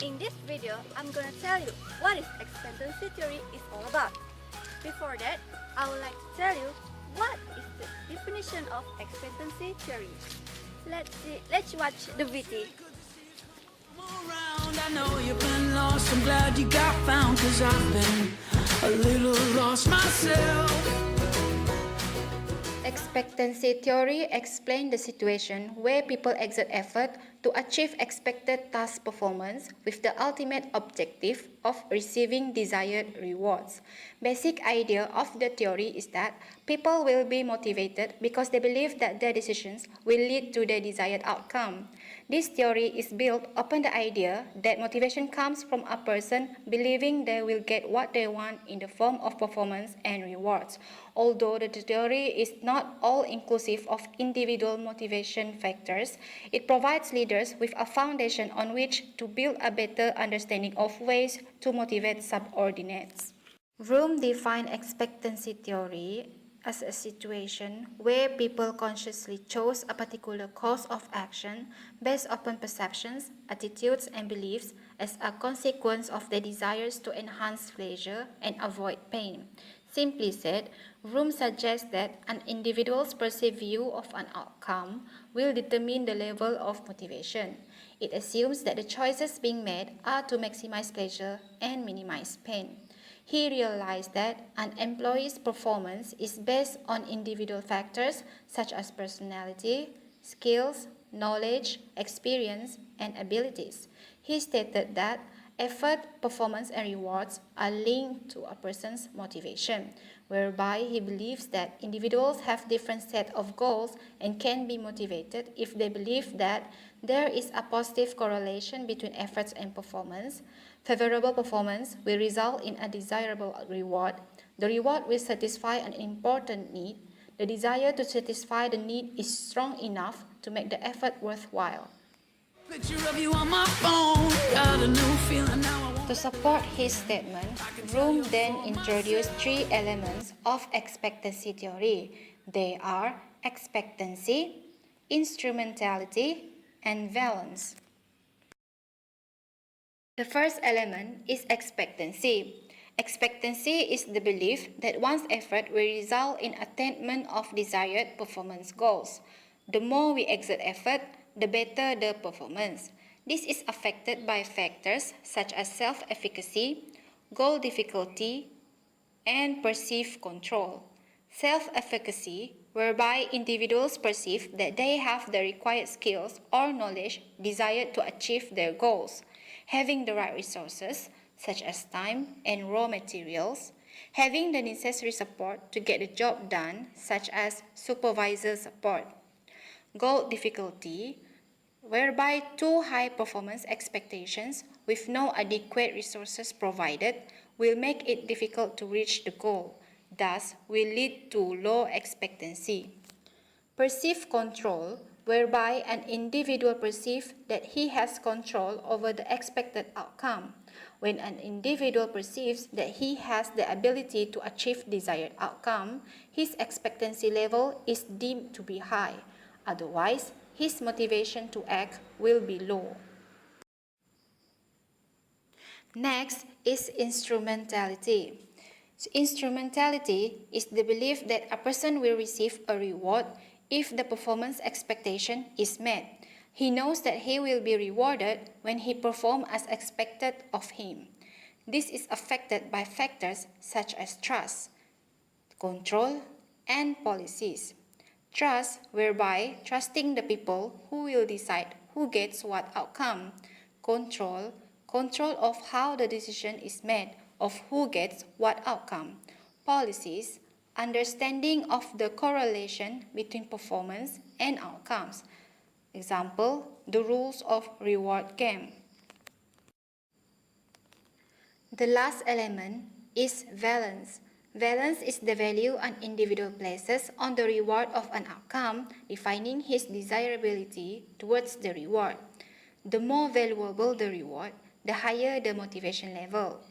In this video, I'm gonna tell you what is expectancy theory is all about. Before that, I would like to tell you what is the definition of expectancy theory. Let's watch the VT. I know you've been lost, I'm glad you got found, 'cause I've been a little lost myself. Expectancy theory explains the situation where people exert effort to achieve expected task performance with the ultimate objective of receiving desired rewards. Basic idea of the theory is that people will be motivated because they believe that their decisions will lead to their desired outcome. This theory is built upon the idea that motivation comes from a person believing they will get what they want in the form of performance and rewards. Although the theory is not all-inclusive of individual motivation factors, it provides leaders with a foundation on which to build a better understanding of ways to motivate subordinates. Vroom defined expectancy theory as a situation where people consciously chose a particular course of action based upon perceptions, attitudes, and beliefs as a consequence of their desires to enhance pleasure and avoid pain. Simply said, Vroom suggests that an individual's perceived view of an outcome will determine the level of motivation. It assumes that the choices being made are to maximize pleasure and minimize pain. He realized that an employee's performance is based on individual factors such as personality, skills, knowledge, experience, and abilities. He stated that effort, performance, and rewards are linked to a person's motivation, whereby he believes that individuals have different sets of goals and can be motivated if they believe that there is a positive correlation between efforts and performance. Favorable performance will result in a desirable reward. The reward will satisfy an important need. The desire to satisfy the need is strong enough to make the effort worthwhile. To support his statement, Vroom then introduced three elements of expectancy theory. They are expectancy, instrumentality, and valence. The first element is expectancy. Expectancy is the belief that one's effort will result in attainment of desired performance goals. The more we exert effort, the better the performance. This is affected by factors such as self-efficacy, goal difficulty, and perceived control. Self-efficacy, whereby individuals perceive that they have the required skills or knowledge desired to achieve their goals. Having the right resources, such as time and raw materials, having the necessary support to get the job done, such as supervisor support. Goal difficulty, whereby too high performance expectations with no adequate resources provided will make it difficult to reach the goal, thus will lead to low expectancy. Perceived control, whereby an individual perceives that he has control over the expected outcome. When an individual perceives that he has the ability to achieve desired outcome, his expectancy level is deemed to be high. Otherwise, his motivation to act will be low. Next is instrumentality. Instrumentality is the belief that a person will receive a reward if the performance expectation is met. He knows that he will be rewarded when he performs as expected of him. This is affected by factors such as trust, control, and policies. Trust, whereby trusting the people who will decide who gets what outcome. Control of how the decision is made of who gets what outcome. Policies, understanding of the correlation between performance and outcomes. Example, the rules of reward game. The last element is valence. Valence is the value an individual places on the reward of an outcome, defining his desirability towards the reward. The more valuable the reward, the higher the motivation level.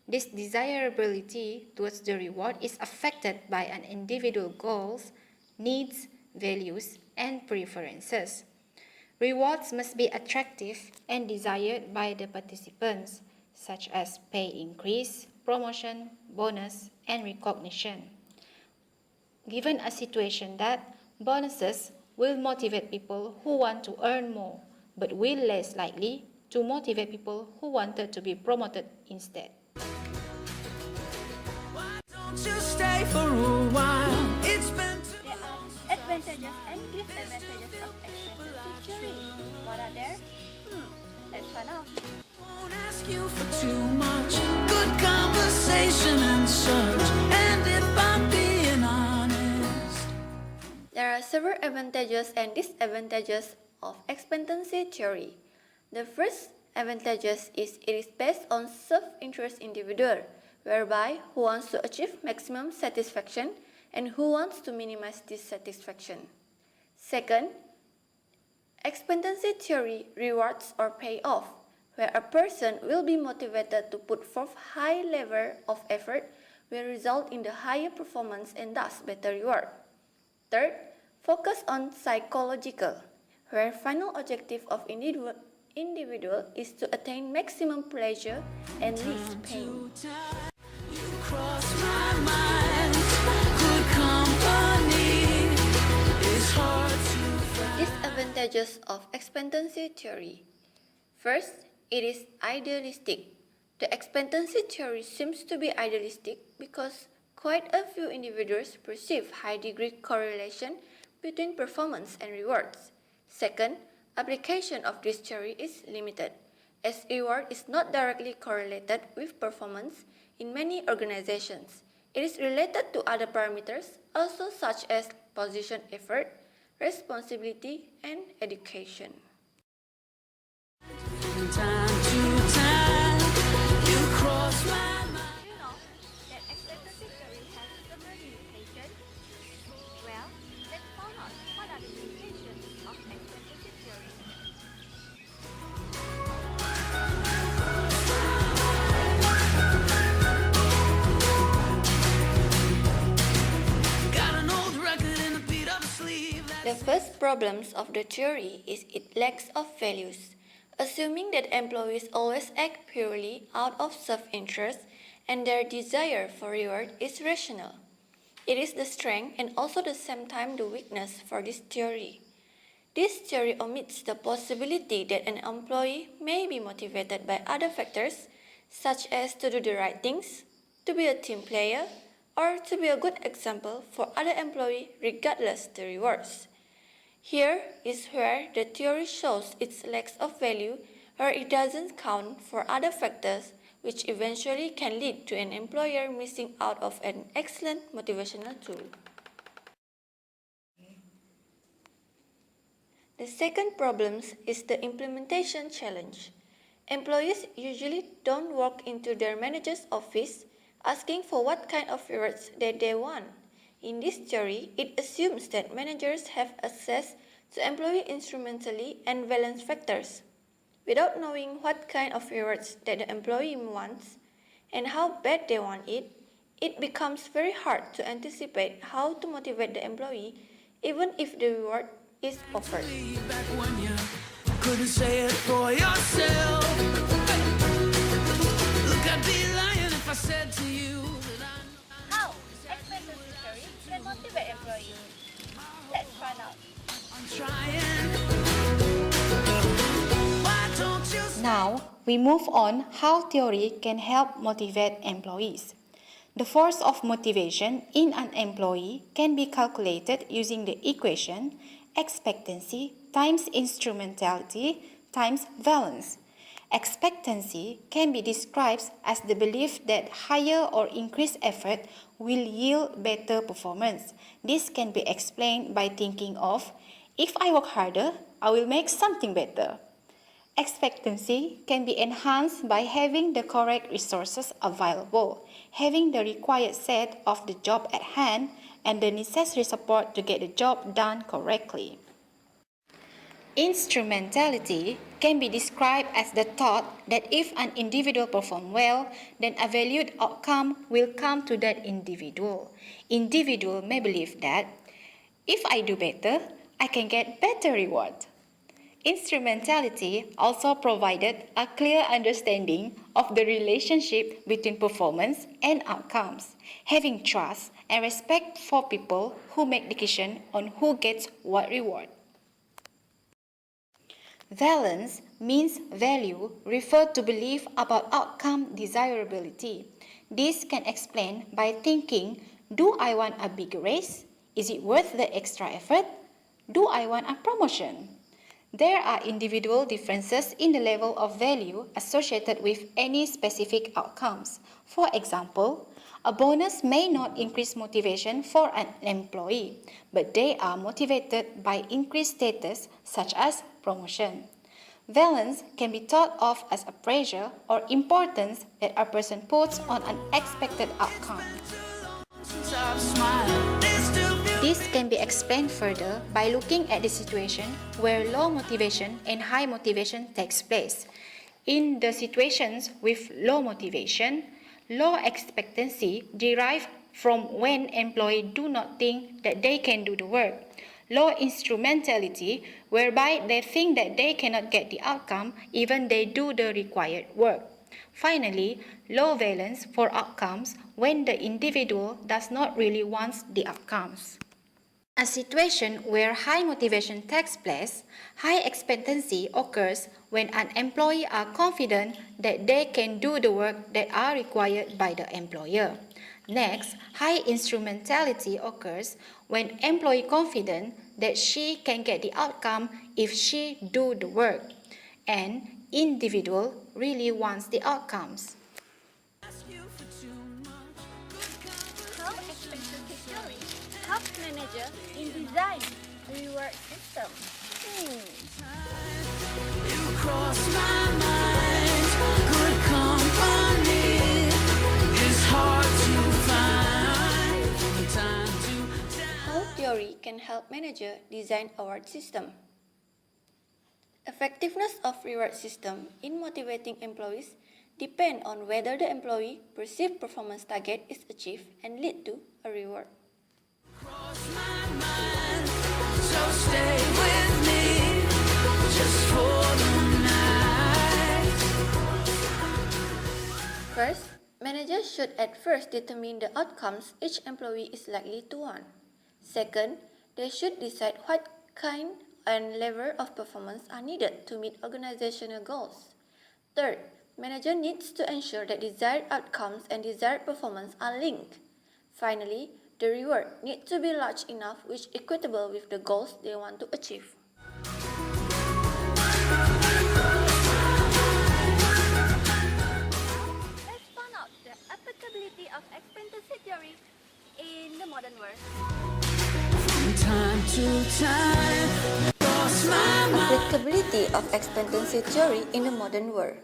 This desirability towards the reward is affected by an individual's goals, needs, values, and preferences. Rewards must be attractive and desired by the participants, such as pay increase, promotion, bonus, and recognition. Given a situation that bonuses will motivate people who want to earn more, but will less likely to motivate people who wanted to be promoted instead. Don't you stay for a while? It's been There are advantages and disadvantages of expectancy theory. What are there? Let's find out. won't ask you for too much. Good conversation and such. And if I'm being honest, There are several advantages and disadvantages of expectancy theory. The first advantages is it is based on self-interest individual, whereby who wants to achieve maximum satisfaction and who wants to minimize dissatisfaction. Second, expectancy theory rewards or payoff, where a person will be motivated to put forth high level of effort will result in the higher performance and thus better reward. Third, focus on psychological, where final objective of individual is to attain maximum pleasure and least pain. you cross my mind. Good company is hard to find. Disadvantages of expectancy theory. First, it is idealistic. The expectancy theory seems to be idealistic because quite a few individuals perceive high degree correlation between performance and rewards. Second, application of this theory is limited, as reward is not directly correlated with performance in many organizations. It is related to other parameters also such as position effort, responsibility, and education. From time to time, you cross my mind. Do you know that expectancy theory has several limitations? Well, let's find out what are the limitations of expectancy theory. Got an old record and a beat up sleeve. The first problems of the theory is its lack of values. Assuming that employees always act purely out of self-interest and their desire for reward is rational. It is the strength and also the same time the weakness for this theory. This theory omits the possibility that an employee may be motivated by other factors such as to do the right things, to be a team player, or to be a good example for other employees regardless the rewards. Here is where the theory shows its lack of value, where it doesn't count for other factors which eventually can lead to an employer missing out of an excellent motivational tool. The second problem is the implementation challenge. Employees usually don't walk into their manager's office asking for what kind of rewards that they want. In this theory, it assumes that managers have access to employee instrumentally and balance factors. Without knowing what kind of rewards that the employee wants and how bad they want it, it becomes very hard to anticipate how to motivate the employee even if the reward is offered. Back when you couldn't say it for yourself. Look, I'd be lying if I said to you that How expectancy theory can motivate employees? Let's find out. I'm trying. Why don't you Now, we move on how theory can help motivate employees. The force of motivation in an employee can be calculated using the equation expectancy times instrumentality times valence. Expectancy can be described as the belief that higher or increased effort will yield better performance. This can be explained by thinking of, if I work harder, I will make something better. Expectancy can be enhanced by having the correct resources available, having the required set of the job at hand, and the necessary support to get the job done correctly. Instrumentality can be described as the thought that if an individual performs well, then a valued outcome will come to that individual. Individual may believe that if I do better, I can get better reward. Instrumentality also provided a clear understanding of the relationship between performance and outcomes, having trust and respect for people who make decisions on who gets what reward. Valence means value referred to belief about outcome desirability. This can explain by thinking, do I want a big raise? Is it worth the extra effort? Do I want a promotion? There are individual differences in the level of value associated with any specific outcomes. For example, a bonus may not increase motivation for an employee, but they are motivated by increased status such as promotion. Valence can be thought of as a pressure or importance that a person puts on an expected outcome. This can be explained further by looking at the situation where low motivation and high motivation takes place. In the situations with low motivation, low expectancy derives from when employees do not think that they can do the work. Low instrumentality, whereby they think that they cannot get the outcome even they do the required work. Finally, low valence for outcomes when the individual does not really want the outcomes. A situation where high motivation takes place, high expectancy occurs when an employee are confident that they can do the work that are required by the employer. Next, high instrumentality occurs when employee confident that she can get the outcome if she do the work, and individual really wants the outcomes. How expectancy theory helps manager in design reward system? You cross my mind. Good company is hard to find. From time to time. How theory can help manager design award system? Effectiveness of reward system in motivating employees depend on whether the employee perceived performance target is achieved and lead to a reward. Cross my mind. So stay with me just for the night. First, managers should at first determine the outcomes each employee is likely to want. Second, they should decide what kind and level of performance are needed to meet organizational goals. Third, manager needs to ensure that desired outcomes and desired performance are linked. Finally, the reward needs to be large enough which equitable with the goals they want to achieve. Let's find out the applicability of expectancy theory in the modern world. From time to time. Cross my mind. Applicability of expectancy theory in the modern world.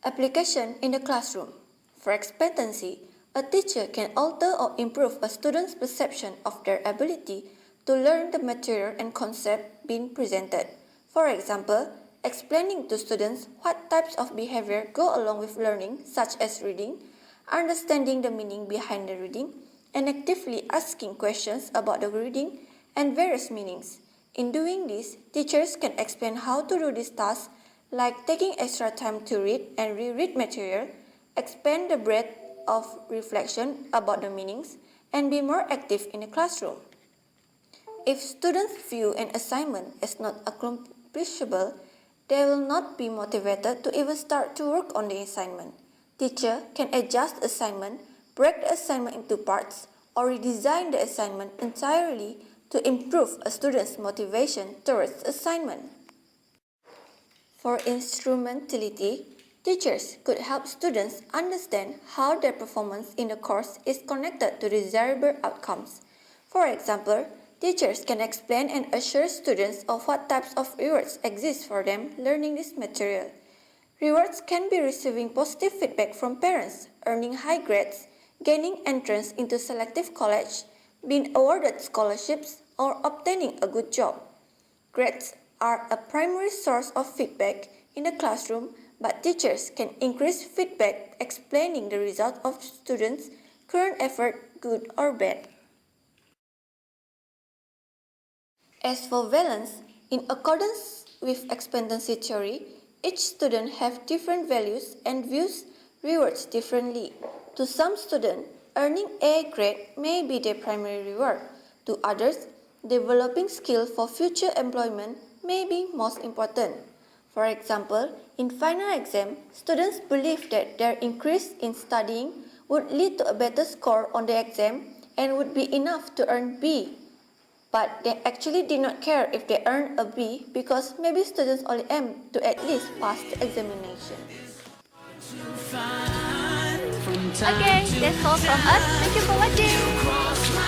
Application in the classroom. For expectancy, a teacher can alter or improve a student's perception of their ability to learn the material and concept being presented. For example, explaining to students what types of behavior go along with learning, such as reading, understanding the meaning behind the reading, and actively asking questions about the reading and various meanings. In doing this, teachers can explain how to do this task, like taking extra time to read and reread material, expand the breadth of reflection about the meanings, and be more active in the classroom. If students view an assignment as not accomplishable, they will not be motivated to even start to work on the assignment. Teacher can adjust the assignment, break the assignment into parts, or redesign the assignment entirely to improve a student's motivation towards the assignment. For instrumentality, teachers could help students understand how their performance in the course is connected to desirable outcomes. For example, teachers can explain and assure students of what types of rewards exist for them learning this material. Rewards can be receiving positive feedback from parents, earning high grades, gaining entrance into selective college, being awarded scholarships, or obtaining a good job. Grades are a primary source of feedback in the classroom, but teachers can increase feedback explaining the result of students' current effort, good or bad. As for valence, in accordance with expectancy theory, each student have different values and views rewards differently. To some students, earning A grade may be their primary reward. To others, developing skill for future employment may be most important. For example, in final exam, students believe that their increase in studying would lead to a better score on the exam and would be enough to earn B. But they actually did not care if they earned a B because maybe students only aim to at least pass the examination. Find from time Okay, to that's all from us. Thank you for watching. cross my